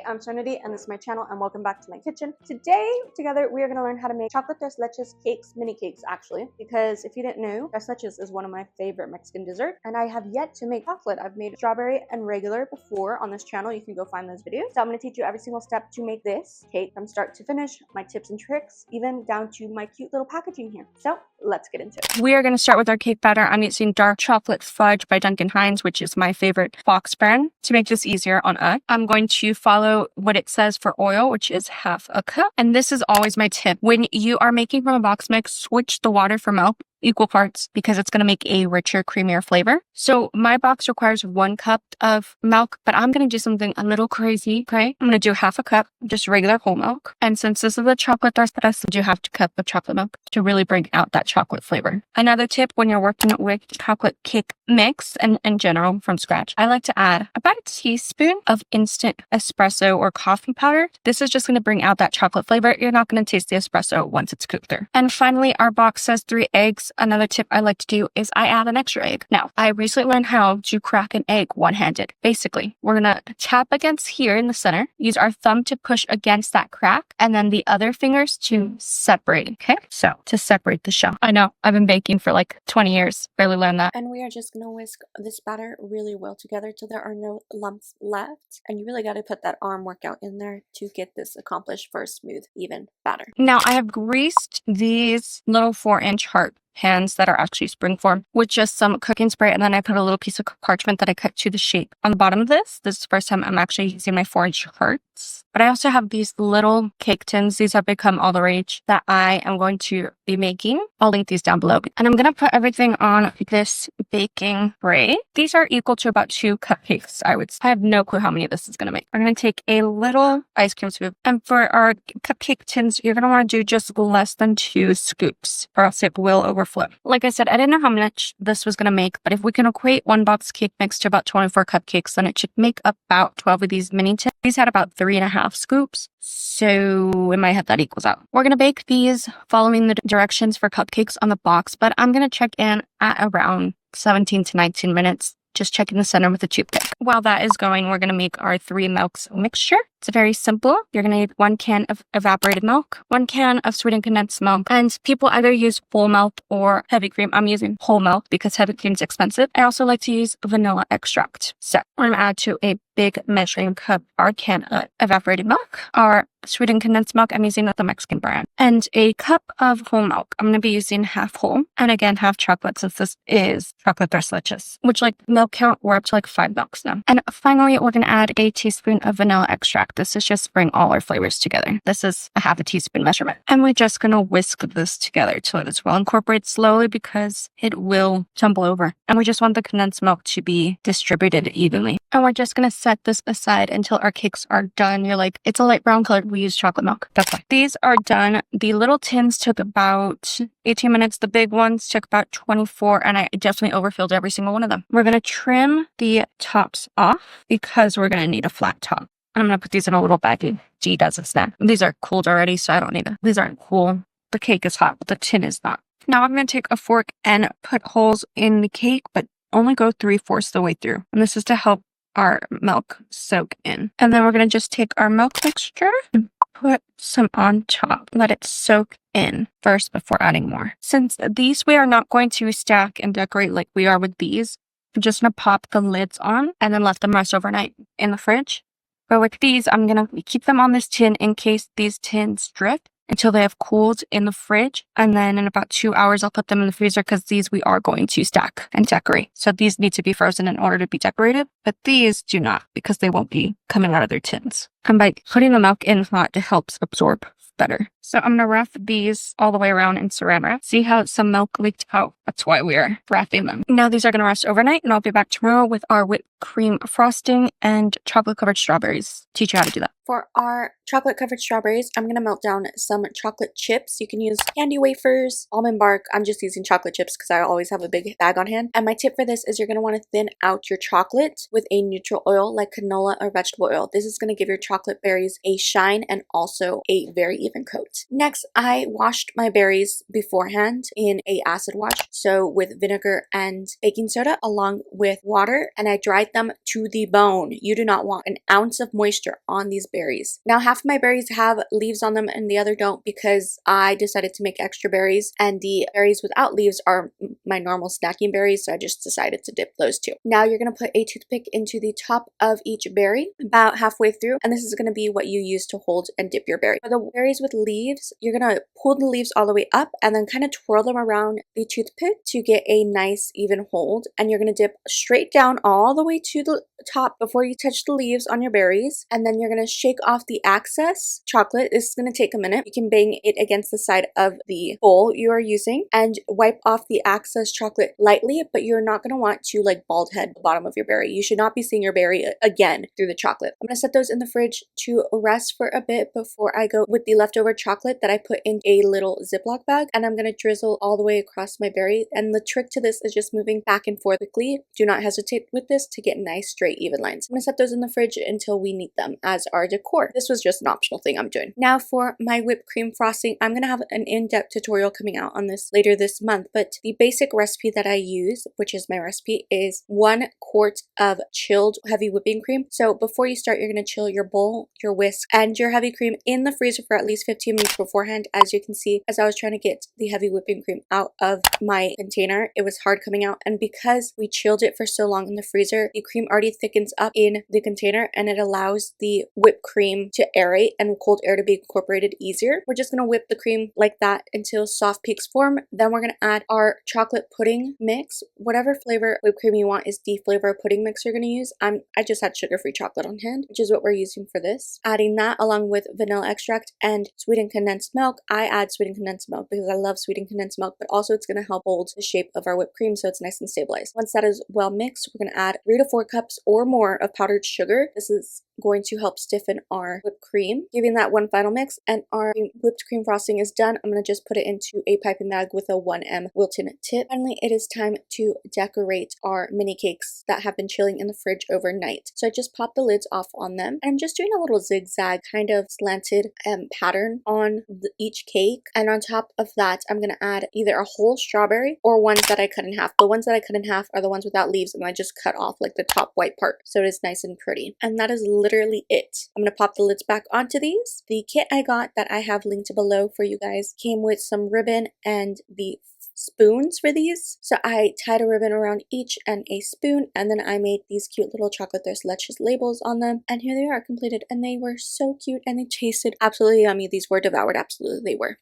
I'm Serenity and this is my channel and welcome back to my kitchen. Today, together, we are going to learn how to make chocolate tres leches cakes, mini cakes actually, because if you didn't know, tres leches is one of my favorite Mexican desserts and I have yet to make chocolate. I've made strawberry and regular before on this channel. You can go find those videos. So I'm going to teach you every single step to make this cake from start to finish, my tips and tricks, even down to my cute little packaging here. So let's get into it. We are going to start with our cake batter. I'm using dark chocolate fudge by Duncan Hines, which is my favorite box brand, to make this easier on us. I'm going to follow what it says for oil, which is half a cup. And this is always my tip. When you are making from a box mix, switch the water for milk equal parts because it's going to make a richer, creamier flavor. So my box requires 1 cup of milk, but I'm going to do something a little crazy, okay? I'm going to do half a cup, just regular whole milk. And since this is a chocolate tres, I do half a cup of chocolate milk to really bring out that chocolate flavor. Another tip when you're working with chocolate cake mix and in general from scratch, I like to add about a teaspoon of instant espresso or coffee powder. This is just going to bring out that chocolate flavor. You're not going to taste the espresso once it's cooked through. And finally, our box says 3 eggs. Another tip I like to do is I add an extra egg. Now, I recently learned how to crack an egg one-handed. Basically, we're going to tap against here in the center, use our thumb to push against that crack, and then the other fingers to separate, okay? So, to separate the shell. I know, I've been baking for like 20 years, barely learned that. And we are just going to whisk this batter really well together till there are no lumps left. And you really got to put that arm workout in there to get this accomplished for a smooth, even batter. Now, I have greased these little 4-inch heart pans that are actually springform with just some cooking spray, and then I put a little piece of parchment that I cut to the shape on the bottom of this. This is the first time I'm actually using my 4-inch hearts. But I also have these little cake tins. These have become all the rage that I am going to be making. I'll link these down below. And I'm going to put everything on this baking tray. These are equal to about 2 cupcakes, I would say. I have no clue how many this is going to make. I'm going to take a little ice cream scoop. And for our cupcake tins, you're going to want to do just less than 2 scoops, or else it will overflow. Like I said, I didn't know how much this was going to make, but if we can equate 1 box cake mix to about 24 cupcakes, then it should make about 12 of these mini tins. These had about 3.5 scoops, so in my head that equals out. We're going to bake these following the directions for cupcakes on the box, but I'm going to check in at around 17 to 19 minutes. Just checking the center with a toothpick. While that is going, we're going to make our 3 milks mixture. It's very simple. You're going to need 1 can of evaporated milk, 1 can of sweetened condensed milk, and people either use whole milk or heavy cream. I'm using whole milk because heavy cream is expensive. I also like to use vanilla extract. So we're going to add to a big measuring cup our can of evaporated milk, our sweetened condensed milk. I'm using the Mexican brand, and a cup of whole milk. I'm going to be using half whole, and again half chocolate since this is chocolate tres leches, which like milk count, we're up to like 5 milks now. And finally, we're going to add a teaspoon of vanilla extract. This is just to bring all our flavors together. This is a half a teaspoon measurement. And we're just going to whisk this together till it is well incorporated slowly because it will tumble over. And we just want the condensed milk to be distributed evenly. And we're just going to set this aside until our cakes are done. You're like, it's a light brown color. We use chocolate milk. That's why. These are done. The little tins took about 18 minutes. The big ones took about 24. And I definitely overfilled every single one of them. We're going to trim the tops off because we're going to need a flat top. I'm going to put these in a little baggie. G does a snack. These are cooled already, so I don't need them. These aren't cool. The cake is hot, but the tin is not. Now I'm going to take a fork and put holes in the cake, but only go 3/4 the way through. And this is to help our milk soak in. And then we're going to just take our milk mixture and put some on top. Let it soak in first before adding more. Since these we are not going to stack and decorate like we are with these, I'm just going to pop the lids on and then let them rest overnight in the fridge. But with these, I'm going to keep them on this tin in case these tins drift until they have cooled in the fridge. And then in about 2 hours, I'll put them in the freezer because these we are going to stack and decorate. So these need to be frozen in order to be decorated, but these do not because they won't be coming out of their tins. And by putting the milk in hot, it helps absorb better. So I'm going to wrap these all the way around in saran wrap. See how some milk leaked out? That's why we are wrapping them. Now these are going to rest overnight, and I'll be back tomorrow with our whipped cream frosting and chocolate covered strawberries. Teach you how to do that. For our chocolate covered strawberries, I'm going to melt down some chocolate chips. You can use candy wafers, almond bark. I'm just using chocolate chips because I always have a big bag on hand. And my tip for this is you're going to want to thin out your chocolate with a neutral oil like canola or vegetable oil. This is going to give your chocolate berries a shine and also a very even coat. Next, I washed my berries beforehand in a acid wash, so with vinegar and baking soda along with water, and I dried them to the bone. You do not want an ounce of moisture on these berries. Now half of my berries have leaves on them and the other don't because I decided to make extra berries, and the berries without leaves are my normal snacking berries, so I just decided to dip those two. Now you're going to put a toothpick into the top of each berry about halfway through, and this is going to be what you use to hold and dip your berry. For the berries with leaves, you're going to pull the leaves all the way up and then kind of twirl them around the toothpick to get a nice even hold, and you're going to dip straight down all the way to the top before you touch the leaves on your berries, and then you're going to shake off the excess chocolate. This is going to take a minute. You can bang it against the side of the bowl you are using and wipe off the excess chocolate lightly, but you're not going to want to like bald head the bottom of your berry. You should not be seeing your berry again through the chocolate. I'm going to set those in the fridge to rest for a bit before I go with the leftover chocolate that I put in a little Ziploc bag, and I'm going to drizzle all the way across my berry. And the trick to this is just moving back and forth quickly. Do not hesitate with this to get nice straight even lines. I'm going to set those in the fridge until we need them as our decor. This was just an optional thing I'm doing. Now for my whipped cream frosting, I'm going to have an in-depth tutorial coming out on this later this month, but the basic recipe that I use, which is my recipe, is 1 quart of chilled heavy whipping cream. So before you start, you're going to chill your bowl, your whisk, and your heavy cream in the freezer for at least 15 minutes beforehand. As you can see, as I was trying to get the heavy whipping cream out of my container, it was hard coming out, and because we chilled it for so long in the freezer, the cream already thickens up in the container and it allows the whipped cream to aerate and cold air to be incorporated easier. We're just going to whip the cream like that until soft peaks form. Then we're going to add our chocolate pudding mix. Whatever flavor whipped cream you want is the flavor of pudding mix you're going to use. I just had sugar-free chocolate on hand, which is what we're using for this. Adding that along with vanilla extract and sweetened condensed milk. I add sweetened condensed milk because I love sweetened condensed milk, but also it's going to help hold the shape of our whipped cream so it's nice and stabilized. Once that is well mixed, we're going to add 3 to 4 cups or more of powdered sugar. This is going to help stiffen our whipped cream, giving that one final mix, and our whipped cream frosting is done. I'm going to just put it into a piping bag with a 1M Wilton tip. Finally, it is time to decorate our mini cakes that have been chilling in the fridge overnight. So I just popped the lids off on them, and I'm just doing a little zigzag kind of slanted pattern on each cake, and on top of that I'm going to add either a whole strawberry or ones that I cut in half. The ones that I cut in half are the ones without leaves, and I just cut off like the top white part so it is nice and pretty. And that is literally it. I'm going to pop the lids back onto these. The kit I got that I have linked below for you guys came with some ribbon and the spoons for these. So I tied a ribbon around each and a spoon, and then I made these cute little chocolate thirst Leches labels on them, and here they are completed, and they were so cute and they tasted absolutely yummy. These were devoured, absolutely they were.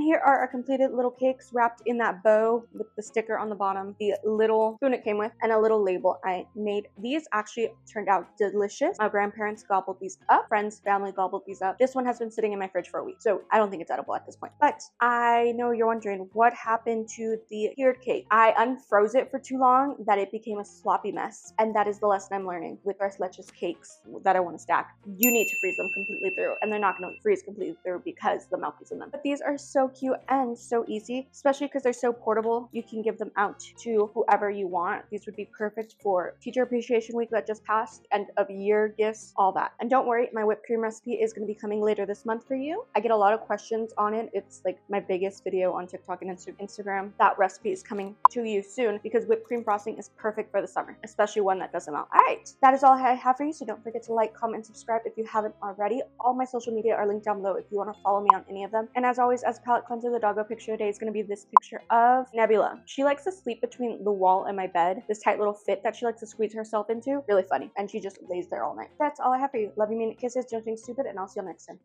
Here are our completed little cakes wrapped in that bow with the sticker on the bottom, the little spoon it came with, and a little label I made. These actually turned out delicious. My grandparents gobbled these up. Friends, family gobbled these up. This one has been sitting in my fridge for a week, so I don't think it's edible at this point. But I know you're wondering what happened to the cured cake. I unfroze it for too long that it became a sloppy mess, and that is the lesson I'm learning with our Leches cakes that I want to stack. You need to freeze them completely through, and they're not going to freeze completely through because the milk is in them. But these are so cute and so easy, especially because they're so portable. You can give them out to whoever you want. These would be perfect for Teacher Appreciation Week that just passed, end of year gifts, all that. And don't worry, my whipped cream recipe is going to be coming later this month for you. I get a lot of questions on it. It's like my biggest video on TikTok and Instagram. That recipe is coming to you soon because whipped cream frosting is perfect for the summer, especially one that doesn't melt. All right, that is all I have for you. So don't forget to like, comment, and subscribe if you haven't already. All my social media are linked down below if you want to follow me on any of them. And as always, as a palette cleanser, the doggo picture today is going to be this picture of Nebula. She likes to sleep between the wall and my bed. This tight little fit that she likes to squeeze herself into. Really funny. And she just lays there all night. That's all I have for you. Love you, mean kisses, don't think stupid, and I'll see you next time.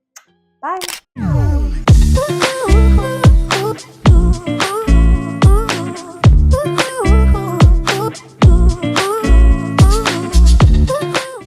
Bye.